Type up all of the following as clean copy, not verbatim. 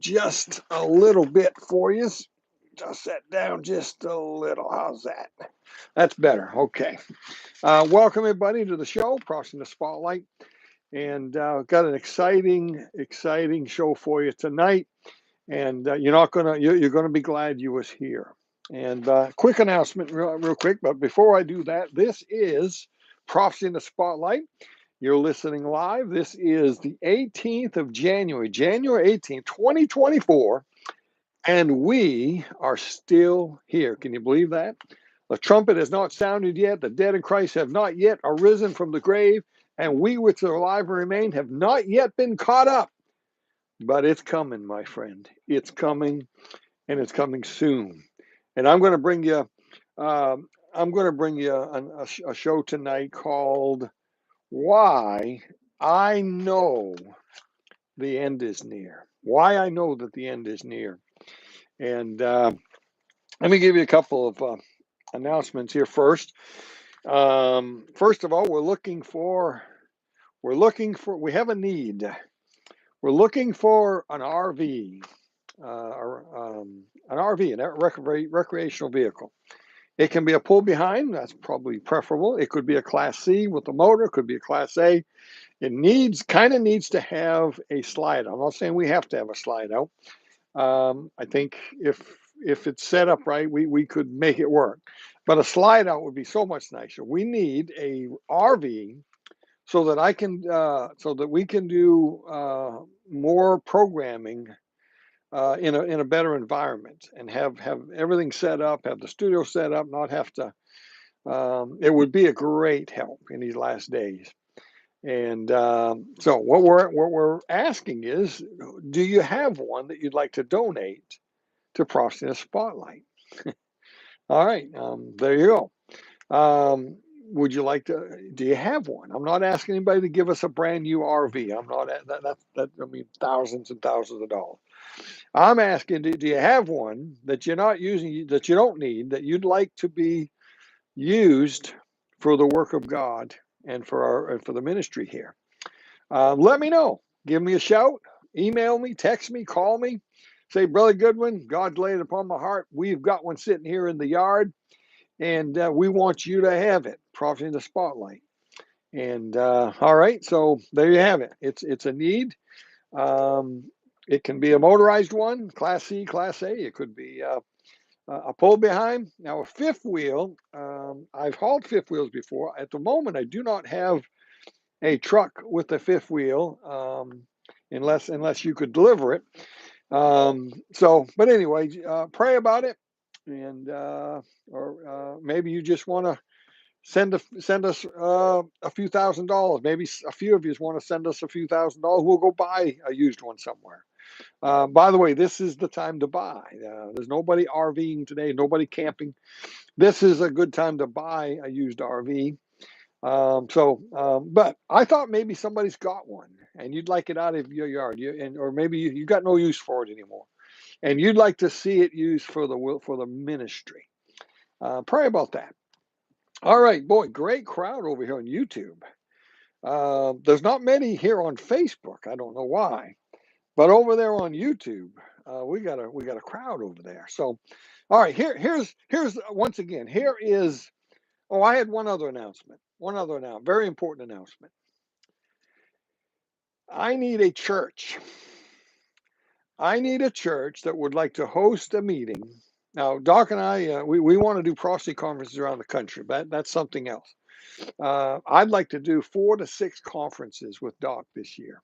just a little bit for you. Just set down just a little. How's that? That's better. Okay. Welcome everybody to the show, Crossing the Spotlight, and got an exciting show for you tonight. And you're gonna be glad you was here. And quick announcement, real quick. But before I do that, this is Prophecy in the Spotlight. You're listening live. This is the 18th of January, January 18th, 2024. And we are still here. Can you believe that? The trumpet has not sounded yet. The dead in Christ have not yet arisen from the grave. And we which are alive and remain have not yet been caught up. But it's coming, my friend. It's coming, and it's coming soon. And I'm going to bring you. A show tonight called "Why I Know the End is Near." Why I know that the end is near. And let me give you a couple of announcements here first. First of all, we have a need. We're looking for an RV, a recreational vehicle. It can be a pull behind. That's probably preferable. It could be a Class C with a motor. It could be a Class A. It kind of needs to have a slide out. I'm not saying we have to have a slide out. I think if it's set up right, we could make it work. But a slide out would be so much nicer. We need a RV so that we can do more programming in a better environment and have everything set up, have the studio set up, not have to. It would be a great help in these last days. And so what we're asking is, do you have one that you'd like to donate to Prophecy in the Spotlight? All right, there you go. Would you like to? Do you have one? I'm not asking anybody to give us a brand new RV. I'm not that. I mean, thousands and thousands of dollars. I'm asking, do you have one that you're not using, that you don't need, that you'd like to be used for the work of God and for the ministry here? Let me know. Give me a shout. Email me, text me, call me. Say, Brother Goodwin, God's laid it upon my heart. We've got one sitting here in the yard, and we want you to have it. Prophecy in the Spotlight. And all right, so there you have it. It's a need. It can be a motorized one, Class C, Class A. It could be a pull behind. Now, a fifth wheel, I've hauled fifth wheels before. At the moment, I do not have a truck with a fifth wheel, unless you could deliver it. But anyway, pray about it, and or maybe you just want to send us a few $1,000s. Maybe a few of you want to send us a few $1,000s. We'll go buy a used one somewhere. By the way, this is the time to buy. There's nobody RVing today, nobody camping. This is a good time to buy a used RV. But I thought maybe somebody's got one and you'd like it out of your yard, or maybe you got no use for it anymore, and you'd like to see it used for the ministry. Pray about that. All right, boy, great crowd over here on YouTube. There's not many here on Facebook. I don't know why. But over there on YouTube, we got a crowd over there. So, all right, here's once again. Here is. Oh, I had one other announcement. Very important announcement. I need a church. I need a church that would like to host a meeting. Now, Doc and I, we want to do prophecy conferences around the country, but that's something else. I'd like to do 4 to 6 conferences with Doc this year.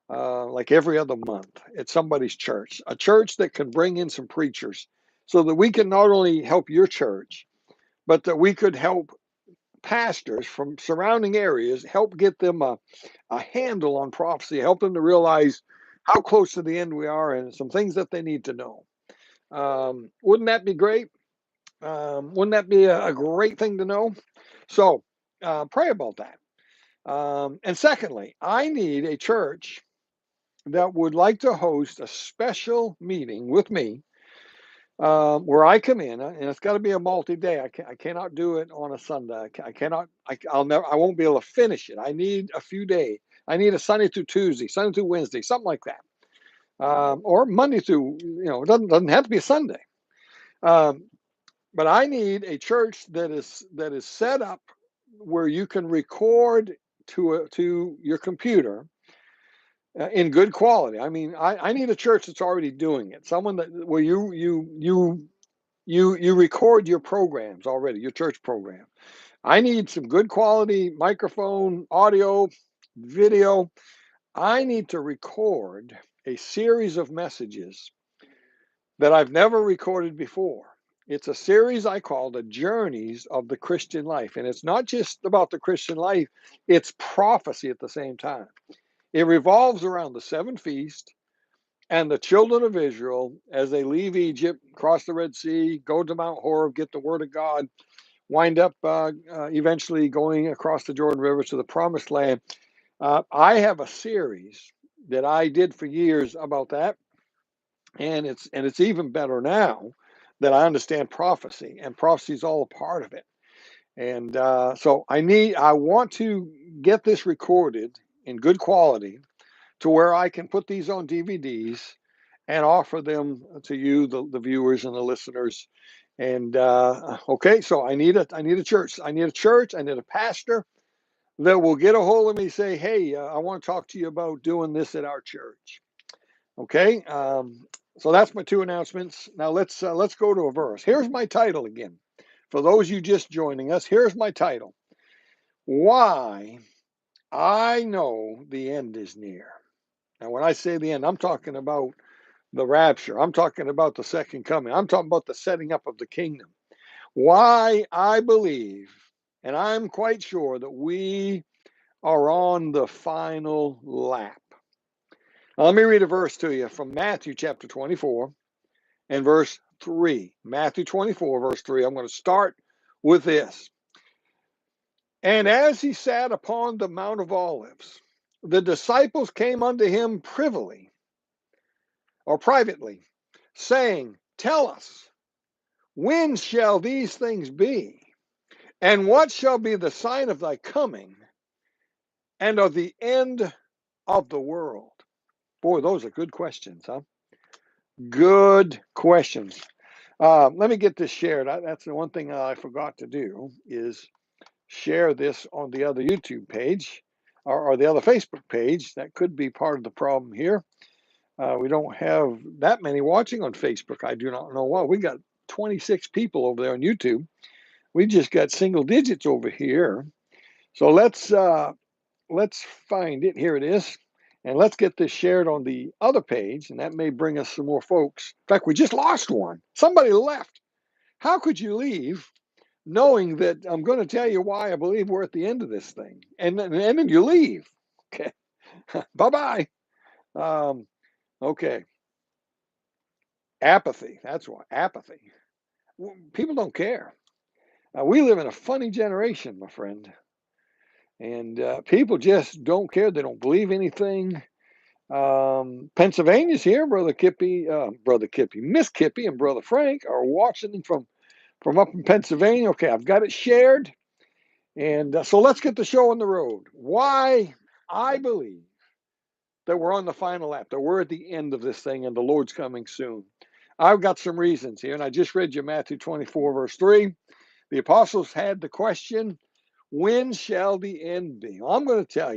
Like every other month at somebody's church, a church that can bring in some preachers so that we can not only help your church, but that we could help pastors from surrounding areas, help get them a handle on prophecy, help them to realize how close to the end we are and some things that they need to know. Wouldn't that be great? Wouldn't that be a great thing to know? So pray about that. And secondly, I need a church that would like to host a special meeting with me, where I come in, and it's got to be a multi-day. I cannot do it on a Sunday. I won't be able to finish it. I need a few days. I need a Sunday through Tuesday, Sunday through Wednesday, something like that. or Monday through, it doesn't have to be a Sunday. Um, but I need a church that is set up where you can record to your computer in good quality. I mean, I need a church that's already doing it. Someone that where you record your programs already, your church program. I need some good quality microphone, audio, video. I need to record a series of messages that I've never recorded before. It's a series I call the Journeys of the Christian Life. And it's not just about the Christian life, it's prophecy at the same time. It revolves around the seven feasts and the children of Israel as they leave Egypt, cross the Red Sea, go to Mount Horeb, get the word of God, wind up eventually going across the Jordan River to the Promised Land. I have a series that I did for years about that, and it's even better now that I understand prophecy, and prophecy is all a part of it. And so I want to get this recorded in good quality to where I can put these on DVDs and offer them to you, the viewers and the listeners. And okay, so I need a church. I need a church. I need a pastor that will get a hold of me, say, hey, I want to talk to you about doing this at our church. Okay, so that's my two announcements. Now let's go to a verse. Here's my title again. For those you just joining us, here's my title: Why I Know the End is Near. Now, when I say the end, I'm talking about the rapture. I'm talking about the second coming. I'm talking about the setting up of the kingdom. Why I believe, and I'm quite sure that we are on the final lap. Now, let me read a verse to you from Matthew chapter 24 and verse 3. Matthew 24, verse 3. I'm going to start with this. And as he sat upon the Mount of Olives, the disciples came unto him privily or privately, saying, Tell us, when shall these things be? And what shall be the sign of thy coming and of the end of the world? Boy, those are good questions, huh? Good questions. Let me get this shared. That's the one thing I forgot to do is share this on the other YouTube page or the other Facebook page. That could be part of the problem here. We don't have that many watching on Facebook. I do not know why. We got 26 people over there on YouTube. We just got single digits over here. So let's find it. Here it is. And let's get this shared on the other page, and that may bring us some more folks. In fact, we just lost one. Somebody left. How could you leave knowing that I'm going to tell you why I believe we're at the end of this thing? And then you leave. Okay. Bye-bye. Okay. Apathy. That's why. Apathy. People don't care. We live in a funny generation, my friend. And people just don't care. They don't believe anything. Pennsylvania's here. Brother Kippy, Miss Kippy, and Brother Frank are watching from up in Pennsylvania. Okay, I've got it shared. And so let's get the show on the road. Why I believe that we're on the final lap, that we're at the end of this thing and the Lord's coming soon. I've got some reasons here, and I just read you Matthew 24, verse 3. The apostles had the question, when shall the end be? Well, I'm going to tell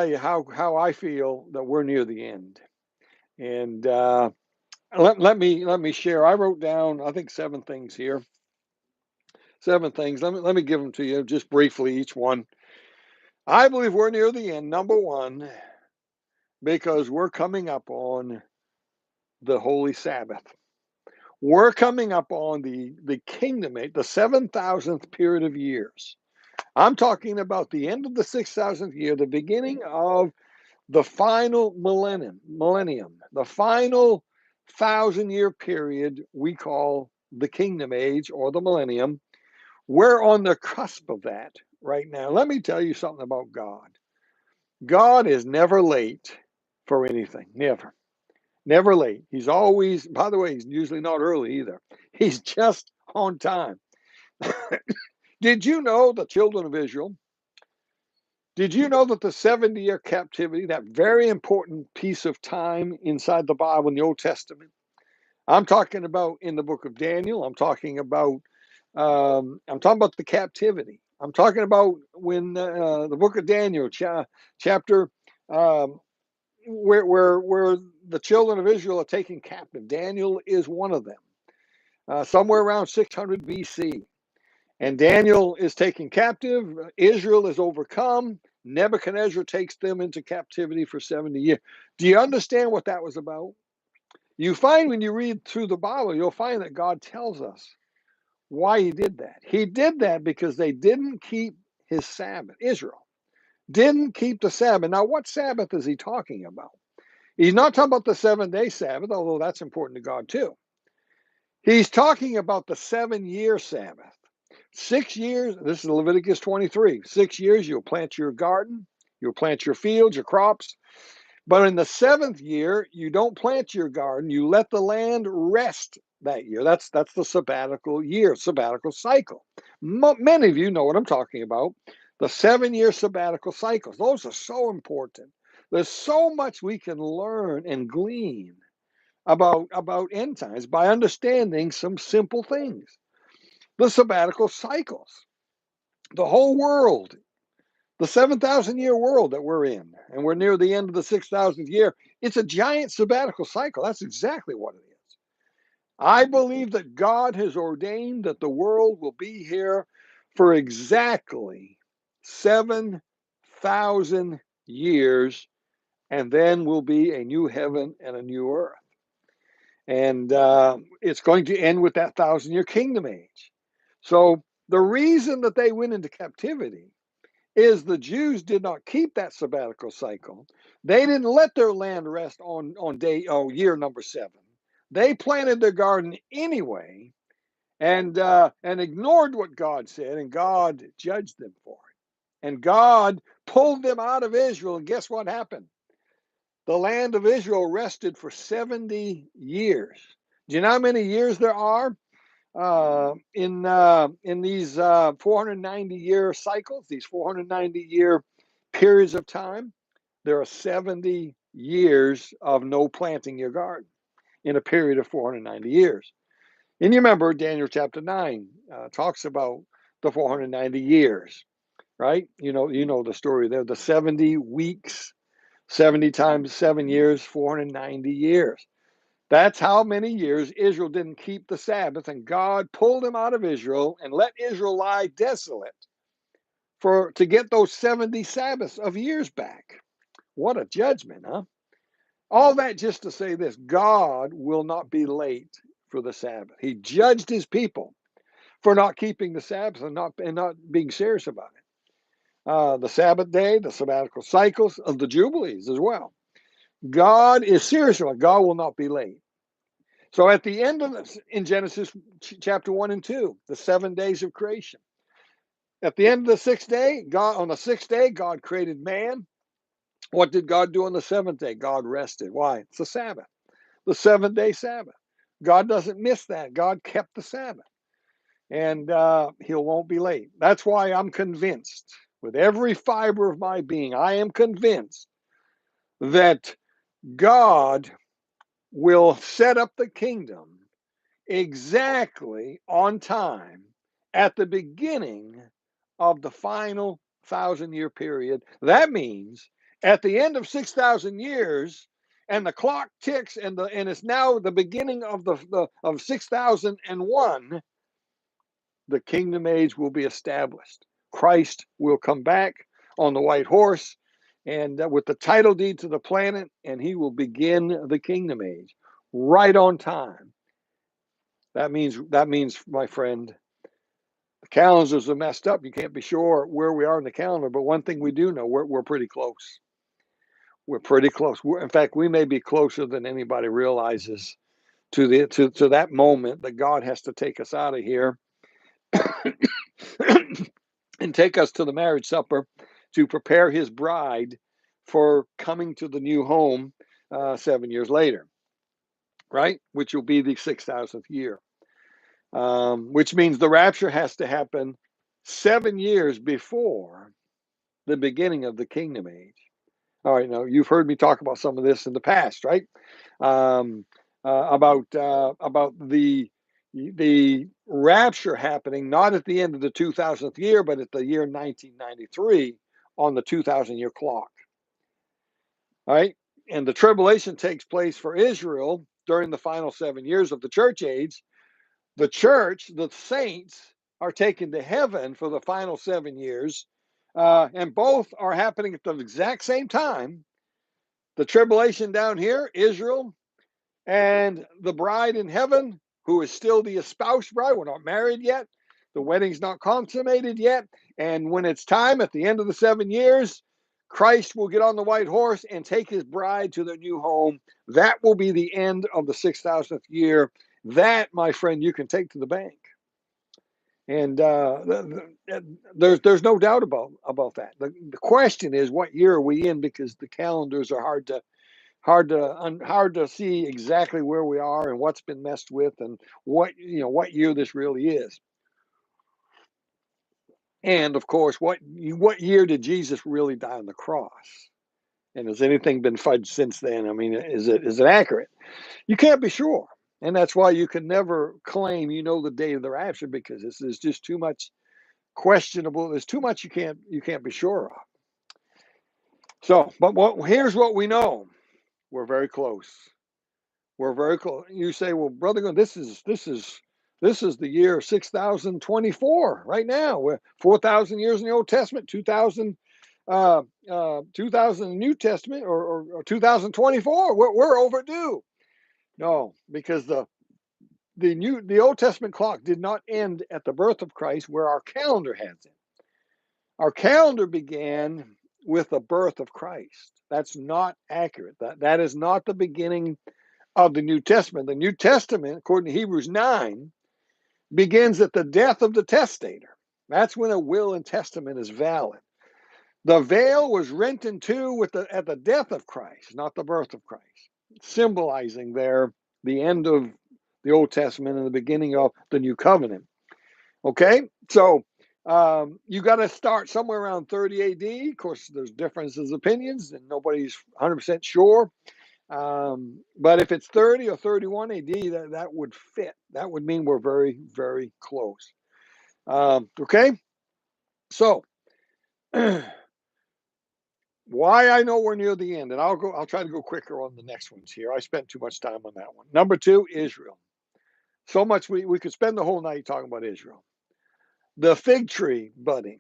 you how I feel that we're near the end. And let me share. I wrote down, I think, 7 things here. 7 things. Let me give them to you just briefly, each one. I believe we're near the end. Number 1, because we're coming up on the Holy Sabbath. We're coming up on the kingdom age, the 7,000th period of years. I'm talking about the end of the 6,000th year, the beginning of the final millennium, the final 1,000-year period we call the kingdom age or the millennium. We're on the cusp of that right now. Let me tell you something about God. God is never late for anything. Never. Never late. He's always, by the way, he's usually not early either. He's just on time. Did you know the children of Israel Did you know that the 70-year captivity, that very important piece of time inside the Bible in the Old Testament, I'm talking about in the book of Daniel. I'm talking about the captivity. I'm talking about when the book of Daniel, chapter um, where the children of Israel are taken captive. Daniel is one of them. Somewhere around 600 BC. And Daniel is taken captive. Israel is overcome. Nebuchadnezzar takes them into captivity for 70 years. Do you understand what that was about? You find when you read through the Bible, you'll find that God tells us why he did that. He did that because they didn't keep his Sabbath. Israel didn't keep the Sabbath. Now, what Sabbath is he talking about? He's not talking about the 7-day Sabbath, although that's important to God too. He's talking about the 7-year Sabbath. 6 years, this is Leviticus 23. 6 years, you'll plant your garden, you'll plant your fields, your crops. But in the 7th year, you don't plant your garden, you let the land rest that year. That's the sabbatical year, sabbatical cycle. Many of you know what I'm talking about. The 7-year sabbatical cycles. Those are so important. There's so much we can learn and glean about end times by understanding some simple things. The sabbatical cycles, the whole world, the 7,000-year world that we're in, and we're near the end of the 6,000th year. It's a giant sabbatical cycle. That's exactly what it is. I believe that God has ordained that the world will be here for exactly 7,000 years, and then will be a new heaven and a new earth. And it's going to end with that 1,000-year kingdom age. So the reason that they went into captivity is the Jews did not keep that sabbatical cycle. They didn't let their land rest on year number 7. They planted their garden anyway, and ignored what God said, and God judged them for it. And God pulled them out of Israel, and guess what happened? The land of Israel rested for 70 years. Do you know how many years there are in these 490-year cycles, these 490-year periods of time? There are 70 years of no planting your garden in a period of 490 years. And you remember Daniel chapter 9 talks about the 490 years, right? You know the story there. The 70 weeks, 70 times 7 years, 490 years. That's how many years Israel didn't keep the Sabbath, and God pulled them out of Israel and let Israel lie desolate to get those 70 Sabbaths of years back. What a judgment, huh? All that just to say this: God will not be late for the Sabbath. He judged his people for not keeping the Sabbath and not being serious about it. The Sabbath day, the sabbatical cycles of the Jubilees as well. God is serious about it. God will not be late. So at the end of this, in Genesis chapter 1 and 2, the 7 days of creation. At the end of the 6th day, on the 6th day, God created man. What did God do on the 7th day? God rested. Why? It's the Sabbath, the 7-day Sabbath. God doesn't miss that. God kept the Sabbath, and he won't be late. That's why I'm convinced, with every fiber of my being, I am convinced that God will set up the kingdom exactly on time at the beginning of the final 1,000-year period. That means at the end of 6,000 years, and the clock ticks, and it's now the beginning of of 6,001. The kingdom age will be established. Christ will come back on the white horse, and with the title deed to the planet, and he will begin the kingdom age right on time. That means, my friend, the calendars are messed up. You can't be sure where we are in the calendar, but one thing we do know, we're pretty close. We're pretty close. In fact, we may be closer than anybody realizes to that moment that God has to take us out of here and take us to the marriage supper to prepare his bride for coming to the new home 7 years later, right? Which will be the 6,000th year. Which means the rapture has to happen 7 years before the beginning of the kingdom age. All right, now you've heard me talk about some of this in the past, right? Um, about the rapture happening not at the end of the 2000th year, but at the year 1993 on the 2000-year clock. All right, and the tribulation takes place for Israel during the final 7 years of the church age. The church, the saints, are taken to heaven for the final 7 years, and both are happening at the exact same time. The tribulation down here, Israel, and the bride in heaven, who is still the espoused bride. We're not married yet. The wedding's not consummated yet. And when it's time at the end of the 7 years, Christ will get on the white horse and take his bride to their new home. That will be the end of the 6,000th year. That, my friend, you can take to the bank. And there's no doubt about that. The question is, what year are we in? Because the calendars are hard to see exactly where we are and what's been messed with and what year this really is. And of course, what year did Jesus really die on the cross? And has anything been fudged since then? I mean, is it accurate? You can't be sure. And that's why you can never claim the day of the rapture, because there's just too much questionable. There's too much you can't be sure of. So, but here's what we know: we're very close. We're very close. You say, well, brother, this is the year 6024 right now. We're 4,000 years in the Old Testament, 2,000 2000 in the New Testament, or 2024. We're overdue. No, because the Old Testament clock did not end at the birth of Christ, where our calendar has it. Our calendar began with the birth of Christ. That's not accurate. That is not the beginning of the New Testament. The New Testament, according to Hebrews 9, begins at the death of the testator. That's when a will and testament is valid. The veil was rent in two at the death of Christ, not the birth of Christ, symbolizing there the end of the Old Testament and the beginning of the New Covenant. Okay, so you got to start somewhere around 30 AD. Of course, there's differences of opinions, and nobody's 100% sure. But if it's 30 or 31 AD, that would fit. That would mean we're very, very close. Okay, so why I know we're near the end, and I'll try to go quicker on the next ones here. I spent too much time on that one. Number 2, Israel. So much we could spend the whole night talking about Israel. The fig tree budding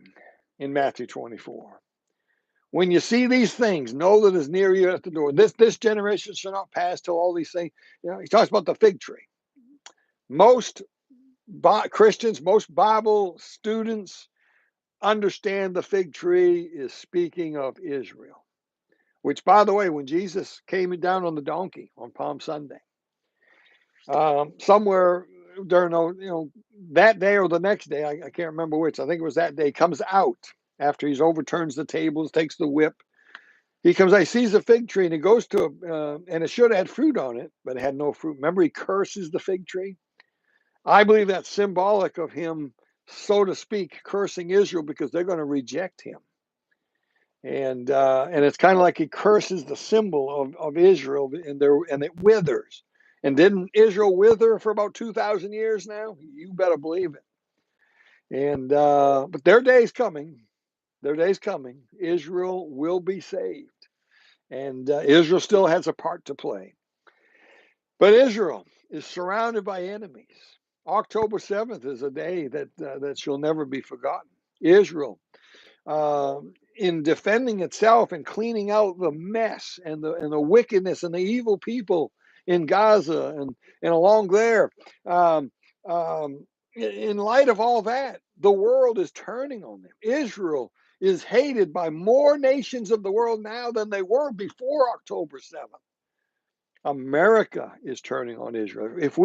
in Matthew 24. When you see these things, know that is near you at the door. This generation shall not pass till all these things. He talks about the fig tree. Most Christians, most Bible students understand the fig tree is speaking of Israel. Which, by the way, when Jesus came down on the donkey on Palm Sunday, somewhere during that day or the next day, I can't remember which. I think it was that day. Comes out after he's overturns the tables, takes the whip. He comes out, he sees a fig tree, and he goes to and it should have had fruit on it, but it had no fruit. Remember, he curses the fig tree. I believe that's symbolic of him, so to speak, cursing Israel because they're going to reject him. And it's kind of like he curses the symbol of Israel, and it withers. And didn't Israel wither for about 2,000 years now? You better believe it. And but their day's coming. Their day's coming. Israel will be saved, and Israel still has a part to play. But Israel is surrounded by enemies. October 7th is a day that shall never be forgotten. Israel, in defending itself and cleaning out the mess and the wickedness and the evil people in Gaza and along there. In light of all that, the world is turning on them. Israel is hated by more nations of the world now than they were before October 7th. America is turning on Israel. If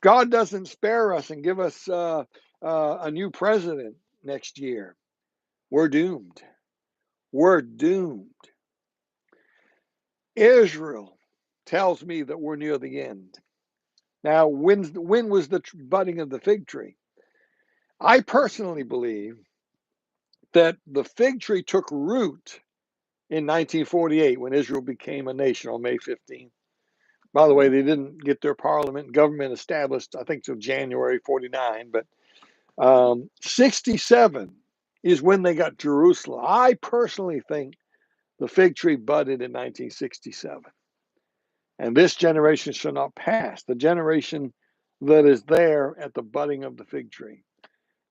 God doesn't spare us and give us a new president next year, we're doomed. We're doomed. Israel tells me that we're near the end. Now, when was the budding of the fig tree? I personally believe that the fig tree took root in 1948 when Israel became a nation on May 15th. By the way, they didn't get their parliament and government established, I think, till January 49, but 67 is when they got Jerusalem. I personally think the fig tree budded in 1967. And this generation shall not pass, the generation that is there at the budding of the fig tree.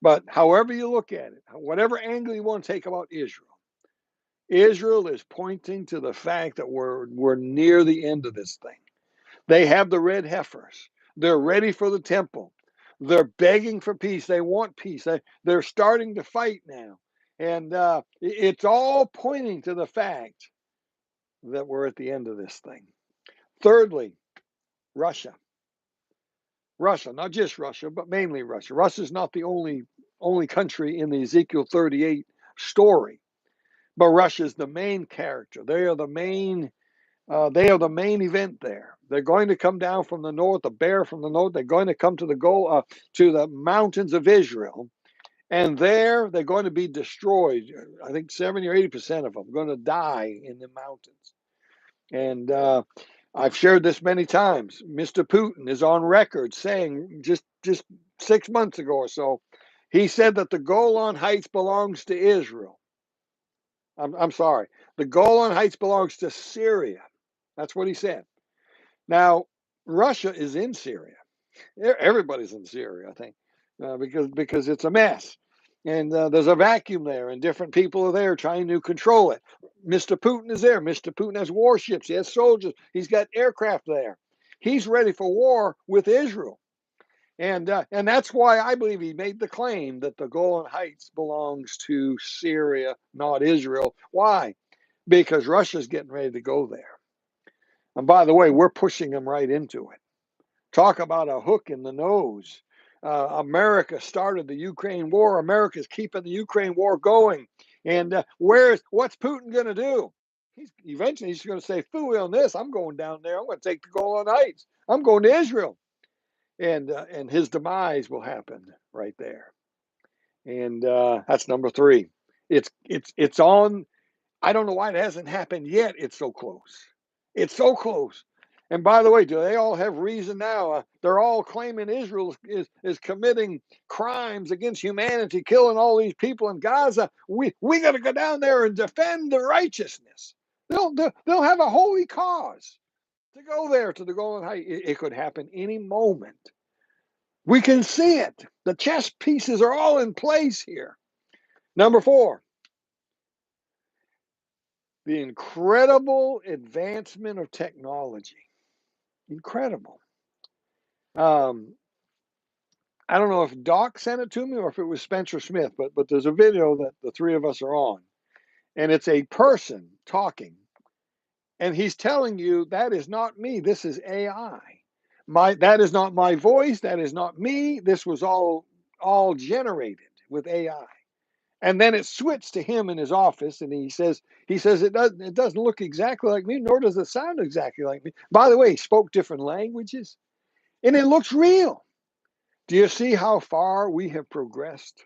But however you look at it, whatever angle you want to take about Israel, Israel is pointing to the fact that we're near the end of this thing. They have the red heifers. They're ready for the temple. They're begging for peace. They want peace. They're starting to fight now. And it's all pointing to the fact that we're at the end of this thing. Thirdly, Russia. Russia, not just Russia, but mainly Russia. Russia's not the only country in the Ezekiel 38 story, but Russia's the main character. They are the main event there. They're going to come down from the north, a bear from the north. They're going to come to the mountains of Israel, and there they're going to be destroyed. I think 70 or 80% of them are going to die in the mountains. And I've shared this many times. Mr. Putin is on record saying just 6 months ago or so, he said that the Golan Heights belongs to Israel. I'm sorry, the Golan Heights belongs to Syria. That's what he said. Now, Russia is in Syria. Everybody's in Syria, I think, because it's a mess. And there's a vacuum there, and different people are there trying to control it. Mr. Putin is there. Mr. Putin has warships. He has soldiers. He's got aircraft there. He's ready for war with Israel. And that's why I believe he made the claim that the Golan Heights belongs to Syria, not Israel. Why? Because Russia's getting ready to go there. And by the way, we're pushing them right into it. Talk about a hook in the nose. America started the Ukraine war. America's keeping the Ukraine war going. And what's Putin going to do? Eventually he's going to say, "Fooey on this. I'm going down there. I'm going to take the Golan Heights. I'm going to Israel." And his demise will happen right there. And that's number 3. It's on. I don't know why it hasn't happened yet. It's so close. It's so close. And by the way, do they all have reason now? They're all claiming Israel is committing crimes against humanity, killing all these people in Gaza. We got to go down there and defend the righteousness. They'll have a holy cause to go there to the Golan Heights. It could happen any moment. We can see it. The chess pieces are all in place here. Number 4. The incredible advancement of technology. Incredible. I don't know if Doc sent it to me or if it was Spencer Smith, but there's a video that the 3 of us are on, and it's a person talking, and he's telling you that is not me. This is AI. That is not my voice. That is not me. This was all generated with AI. And then it switched to him in his office, and he says it doesn't look exactly like me, nor does it sound exactly like me. By the way, he spoke different languages, and it looks real. Do you see how far we have progressed?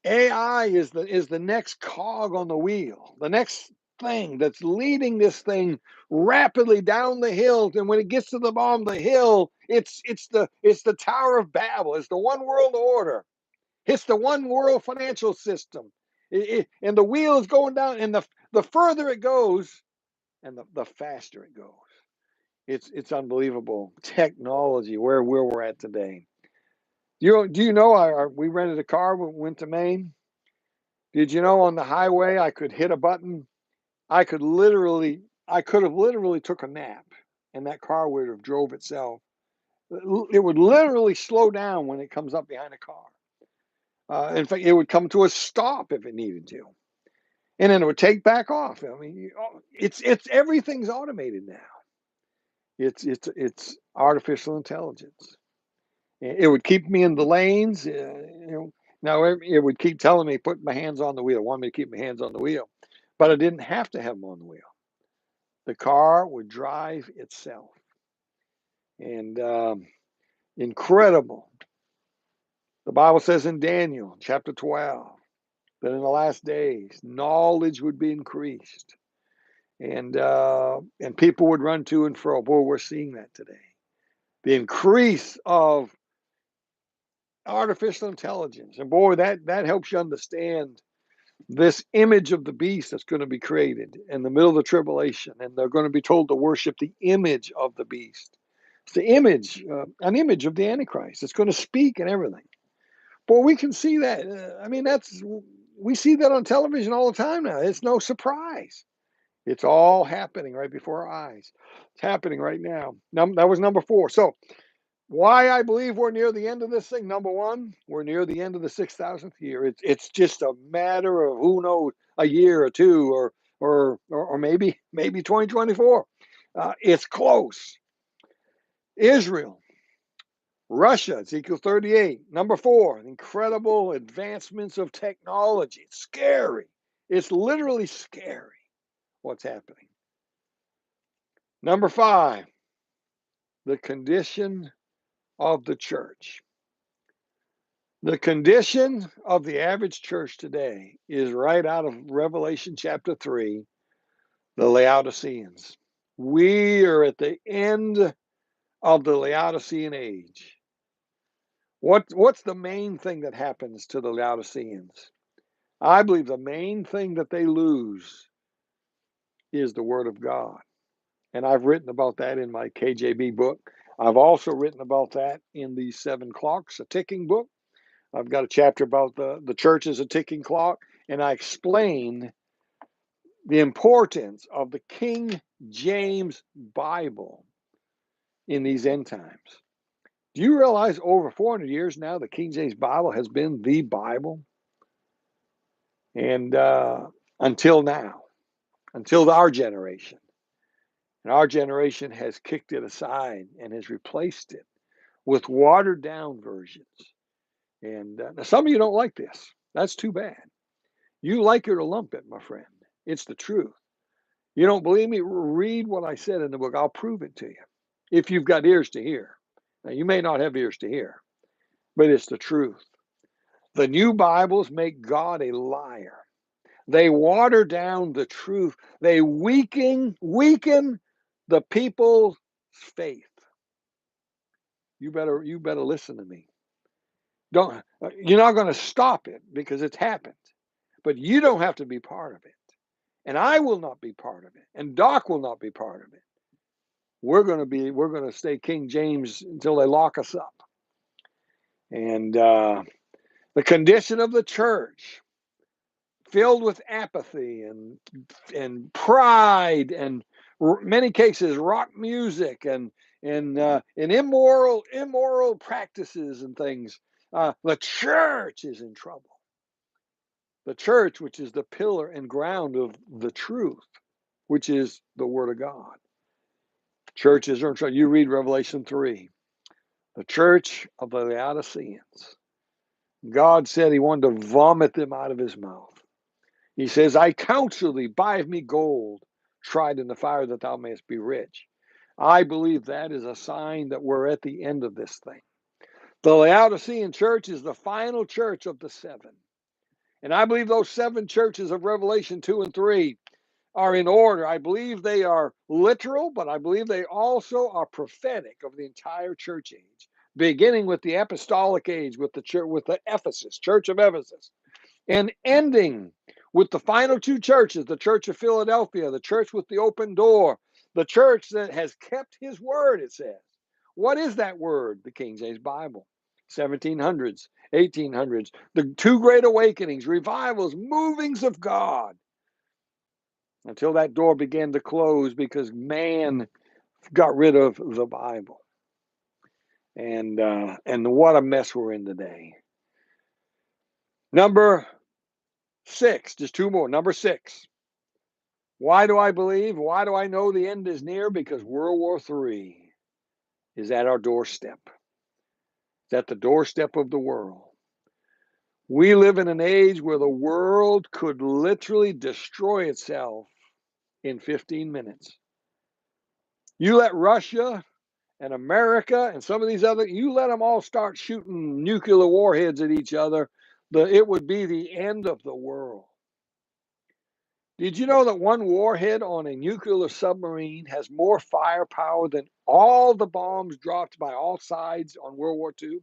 AI is the next cog on the wheel, the next thing that's leading this thing rapidly down the hill. And when it gets to the bottom of the hill, it's the Tower of Babel. It's the one world order. It's the one world financial system. And the wheel is going down, and the further it goes, and the faster it goes. It's unbelievable technology where we're at today. Do you know we rented a car when we went to Maine? Did you know on the highway I could hit a button? I could have literally took a nap, and that car would have drove itself. It would literally slow down when it comes up behind a car. In fact, it would come to a stop if it needed to, and then it would take back off. I mean, it's everything's automated now. It's artificial intelligence. It would keep me in the lanes. Now it would keep telling me put my hands on the wheel. Want me to keep my hands on the wheel, but I didn't have to have them on the wheel. The car would drive itself, and incredible. The Bible says in Daniel chapter 12 that in the last days, knowledge would be increased, and people would run to and fro. Boy, we're seeing that today. The increase of artificial intelligence, and boy, that helps you understand this image of the beast that's going to be created in the middle of the tribulation, and they're going to be told to worship the image of the beast. It's the image, an image of the Antichrist. It's going to speak and everything. Boy, we can see that. We see that on television all the time now. It's no surprise. It's all happening right before our eyes. It's happening right now. That was number 4. So, why I believe we're near the end of this thing? Number 1, we're near the end of the 6,000th year. It's just a matter of who knows, a year or two, or maybe 2024. It's close. Israel, Russia, Ezekiel 38. Number 4, incredible advancements of technology. It's scary. It's literally scary what's happening. Number 5, the condition of the church. The condition of the average church today is right out of Revelation chapter 3, the Laodiceans. We are at the end of the Laodicean age. What's the main thing that happens to the Laodiceans? I believe the main thing that they lose is the Word of God. And I've written about that in my KJB book. I've also written about that in the 7 Clocks, a ticking book. I've got a chapter about the church as a ticking clock, and I explain the importance of the King James Bible in these end times. Do you realize over 400 years now, the King James Bible has been the Bible? And until now, until our generation. And our generation has kicked it aside and has replaced it with watered down versions. And now some of you don't like this. That's too bad. You like it or lump it, my friend. It's the truth. You don't believe me? Read what I said in the book. I'll prove it to you. If you've got ears to hear. Now, you may not have ears to hear, but it's the truth. The new Bibles make God a liar. They water down the truth. They weaken the people's faith. You better listen to me. You're not going to stop it because it's happened, but you don't have to be part of it. And I will not be part of it. And Doc will not be part of it. We're going to stay King James until they lock us up. And the condition of the church, filled with apathy and pride, and many cases rock music and immoral practices and things. The church is in trouble. The church, which is the pillar and ground of the truth, which is the Word of God. Churches are in trouble. You read Revelation 3. The church of the Laodiceans. God said he wanted to vomit them out of his mouth. He says, I counsel thee, buy of me gold, tried in the fire that thou mayest be rich. I believe that is a sign that we're at the end of this thing. The Laodicean church is the final church of the 7. And I believe those 7 churches of Revelation 2 and 3 are in order. I believe they are literal, but I believe they also are prophetic of the entire church age, beginning with the apostolic age, with the church, with the church of Ephesus, and ending with the final 2 churches, the church of Philadelphia, the church with the open door, the church that has kept his word, it says. What is that word? The King James Bible. 1700s, 1800s, the 2 great awakenings, revivals, movings of God, until that door began to close because man got rid of the Bible. And what a mess we're in today. Number 6, just 2 more. Number 6. Why do I believe? Why do I know the end is near? Because World War III is at our doorstep. It's at the doorstep of the world. We live in an age where the world could literally destroy itself in 15 minutes. You let Russia and America and some of these other, you let them all start shooting nuclear warheads at each other, It would be the end of the world. Did you know that one warhead on a nuclear submarine has more firepower than all the bombs dropped by all sides on World War II?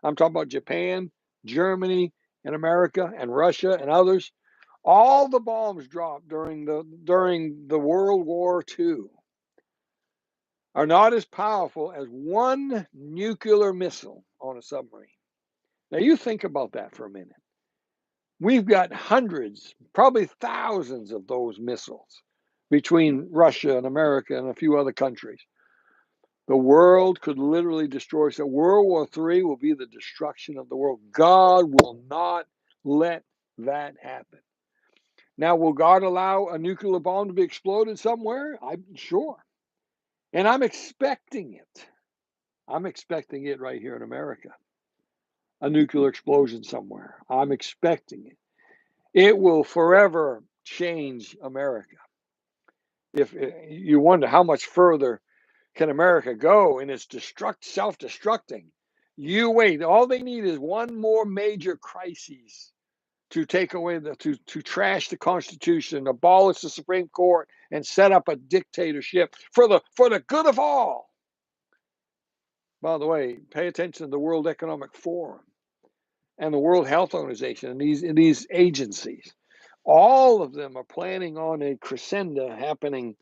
I'm talking about Japan, Germany, and America, and Russia, and others. All the bombs dropped during the World War II are not as powerful as one nuclear missile on a submarine. Now you think about that for a minute. We've got hundreds, probably thousands of those missiles between Russia and America and a few other countries. The world could literally destroy. So World War III will be the destruction of the world. God will not let that happen. Now, will God allow a nuclear bomb to be exploded somewhere? I'm sure. And I'm expecting it. I'm expecting it right here in America. A nuclear explosion somewhere. I'm expecting it. It will forever change America. If you wonder how much further can America go in its self-destructing, you wait. All they need is one more major crisis to take away to trash the Constitution, abolish the Supreme Court, and set up a dictatorship for the good of all. By the way, pay attention to the World Economic Forum and the World Health Organization and these agencies. All of them are planning on a crescendo happening,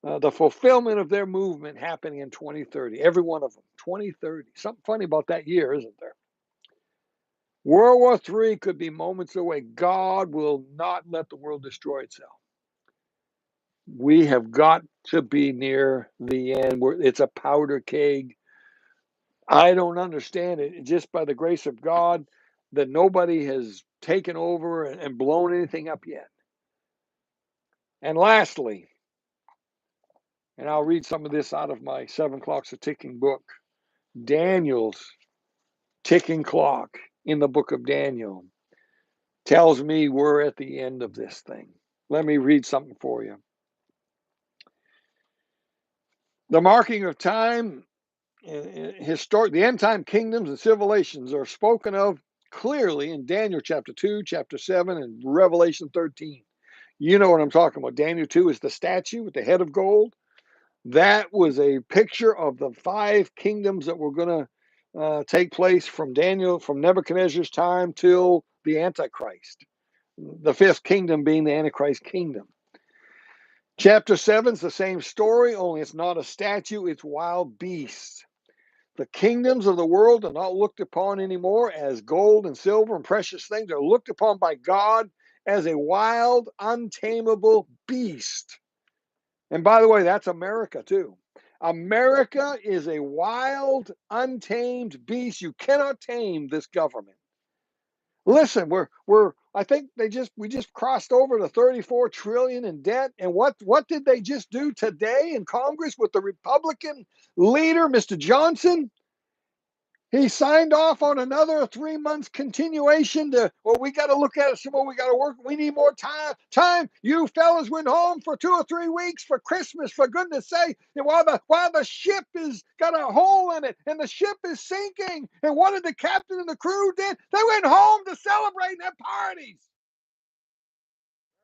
the fulfillment of their movement happening in 2030. Every one of them, 2030. Something funny about that year, isn't there? World War III could be moments away. God will not let the world destroy itself. We have got to be near the end. It's a powder keg. I don't understand it. Just by the grace of God, that nobody has taken over and blown anything up yet. And lastly, and I'll read some of this out of my 7 Clocks of Ticking book, Daniel's ticking clock in the book of Daniel tells me we're at the end of this thing. Let me read something for you. The marking of time, the end time kingdoms and civilizations are spoken of clearly in Daniel chapter 2, chapter 7, and Revelation 13. You know what I'm talking about. Daniel 2 is the statue with the head of gold. That was a picture of the 5 kingdoms that were going to take place from Nebuchadnezzar's time till the Antichrist. The 5th kingdom being the Antichrist kingdom. Chapter 7 is the same story, only it's not a statue, it's wild beasts. The kingdoms of the world are not looked upon anymore as gold and silver and precious things. They're looked upon by God as a wild, untamable beast. And by the way, that's America too. America is a wild, untamed beast. You cannot tame this government. Listen, I think we just crossed over the 34 trillion in debt. And what did they just do today in Congress with the Republican leader, Mr. Johnson? He signed off on another 3 months continuation we got to look at it some more. We got to work. We need more time. You fellas went home for 2 or 3 weeks for Christmas, for goodness sake. And while the ship is got a hole in it and the ship is sinking. And what did the captain and the crew did? They went home to celebrate and have parties.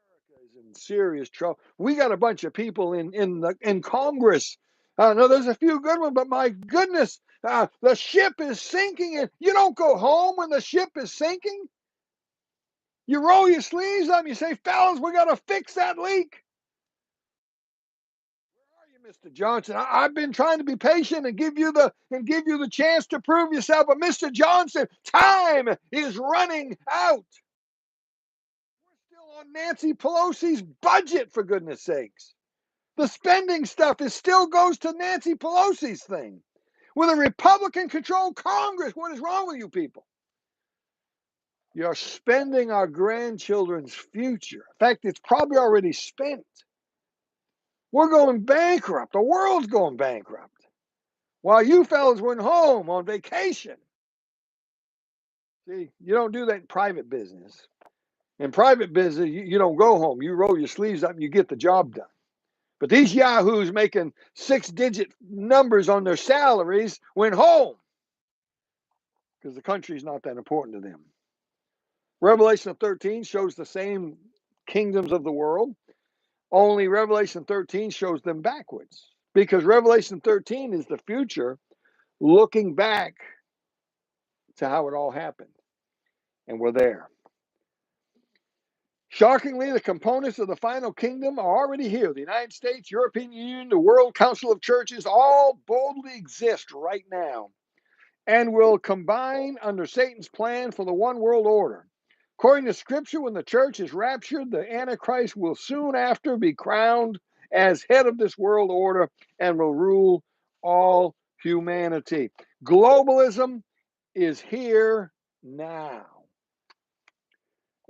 America is in serious trouble. We got a bunch of people in Congress. No, there's a few good ones, but my goodness, the ship is sinking, and you don't go home when the ship is sinking. You roll your sleeves up. You say, "Fellas, we got to fix that leak." Where are you, Mr. Johnson? I've been trying to be patient and give you the chance to prove yourself, but Mr. Johnson, time is running out. We're still on Nancy Pelosi's budget, for goodness sakes. The spending stuff still goes to Nancy Pelosi's thing. With a Republican-controlled Congress, what is wrong with you people? You're spending our grandchildren's future. In fact, it's probably already spent. We're going bankrupt. The world's going bankrupt. While you fellas went home on vacation. See, you don't do that in private business. In private business, you don't go home. You roll your sleeves up and you get the job done. But these yahoos making 6-digit numbers on their salaries went home because the country's not that important to them. Revelation 13 shows the same kingdoms of the world, only Revelation 13 shows them backwards. Because Revelation 13 is the future looking back to how it all happened. And we're there. Shockingly, the components of the final kingdom are already here. The United States, European Union, the World Council of Churches all boldly exist right now and will combine under Satan's plan for the one world order. According to Scripture, when the church is raptured, the Antichrist will soon after be crowned as head of this world order and will rule all humanity. Globalism is here now.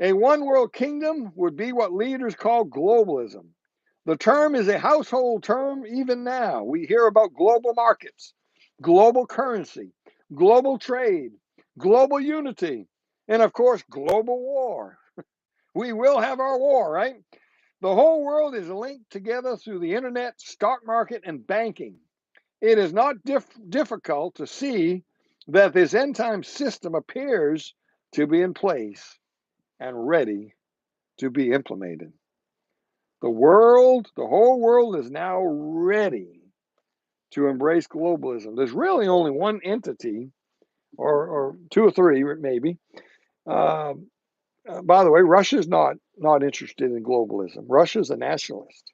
A one world kingdom would be what leaders call globalism. The term is a household term even now. We hear about global markets, global currency, global trade, global unity, and of course, global war. We will have our war, right? The whole world is linked together through the internet, stock market, and banking. It is not difficult to see that this end time system appears to be in place and ready to be implemented. The whole world is now ready to embrace globalism. There's really only one entity, or two or three, maybe. Uh, by the way, Russia's not interested in globalism. Russia's a nationalist,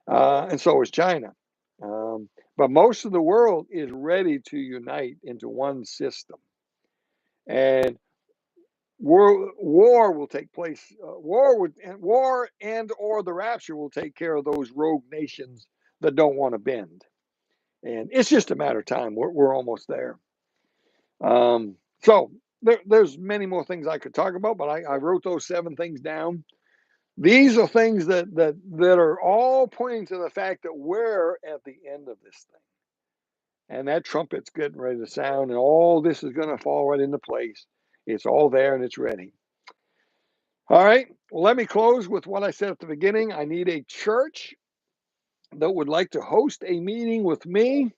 and so is China. But most of the world is ready to unite into one system, and war will take place. War and or the rapture will take care of those rogue nations that don't want to bend, and it's just a matter of time. We're almost there. So there's many more things I could talk about, but I wrote those 7 things down. These are things that are all pointing to the fact that we're at the end of this thing, and that trumpet's getting ready to sound, and all this is going to fall right into place. It's all there and it's ready. All right. Well, let me close with what I said at the beginning. I need a church that would like to host a meeting with me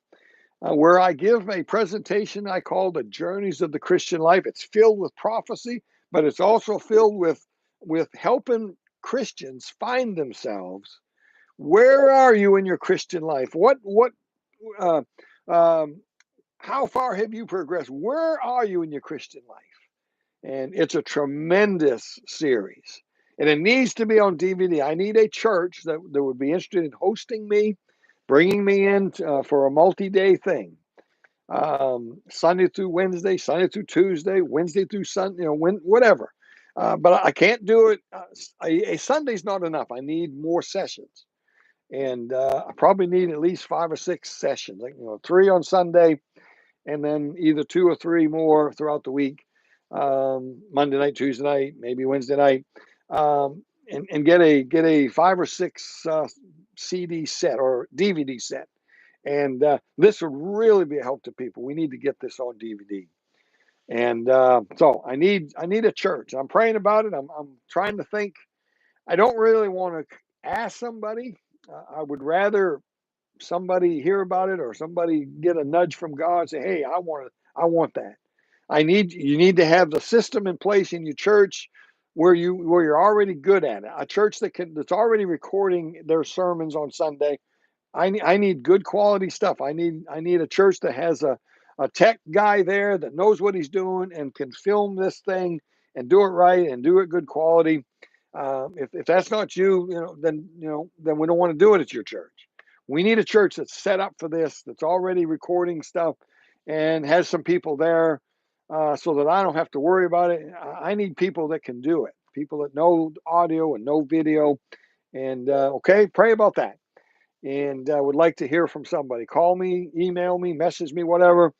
where I give a presentation I call the Journeys of the Christian Life. It's filled with prophecy, but it's also filled with helping Christians find themselves. Where are you in your Christian life? Uh, um, how far have you progressed? Where are you in your Christian life? And it's a tremendous series. And it needs to be on DVD. I need a church that would be interested in hosting me, bringing me in for a multi-day thing. Sunday through Wednesday, Sunday through Tuesday, Wednesday through Sunday, whatever. But I can't do it. A Sunday's not enough. I need more sessions. And I probably need at least 5 or 6 sessions, 3 on Sunday, and then either 2 or 3 more throughout the week. Monday night, Tuesday night, maybe Wednesday night, and get a 5 or 6 CD set or DVD set. And this would really be a help to people. We need to get this on DVD. And so I need a church. I'm praying about it. I'm trying to think. I don't really want to ask somebody. I would rather somebody hear about it or somebody get a nudge from God and say, "Hey, I want that." You need to have the system in place in your church where you're already good at it. A church that's already recording their sermons on Sunday. I need good quality stuff. I need a church that has a tech guy there that knows what he's doing and can film this thing and do it right and do it good quality. If that's not you, then we don't want to do it at your church. We need a church that's set up for this, that's already recording stuff, and has some people there, so that I don't have to worry about it. I need people that can do it, people that know audio and know video. And okay, pray about that. And I would like to hear from somebody. Call me, email me, message me, whatever.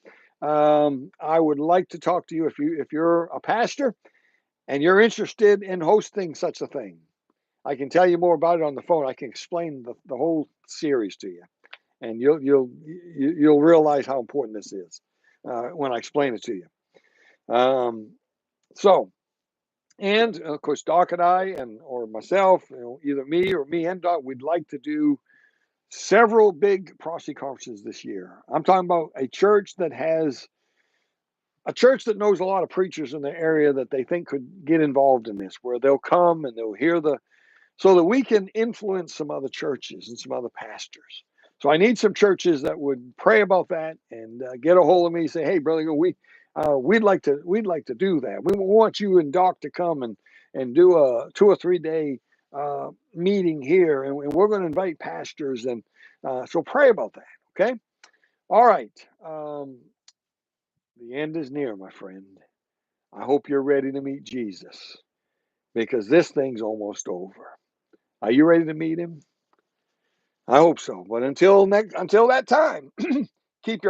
I would like to talk to you if you're a pastor and you're interested in hosting such a thing. I can tell you more about it on the phone. I can explain the whole series to you, and you'll realize how important this is when I explain it to you. So, and of course, Doc and I, or myself, either me or me and Doc, we'd like to do several big prophecy conferences this year. I'm talking about a church that has a church that knows a lot of preachers in the area that they think could get involved in this, where they'll come and they'll hear so that we can influence some other churches and some other pastors. So I need some churches that would pray about that and get a hold of me. Say, hey, brother, we'd like to do that. We want you and Doc to come and do a 2 or 3 day meeting here, and we're going to invite pastors, and so pray about that. Okay. All right. The end is near, my friend. I hope you're ready to meet Jesus because this thing's almost over. Are you ready to meet him? I hope so. But until that time, keep your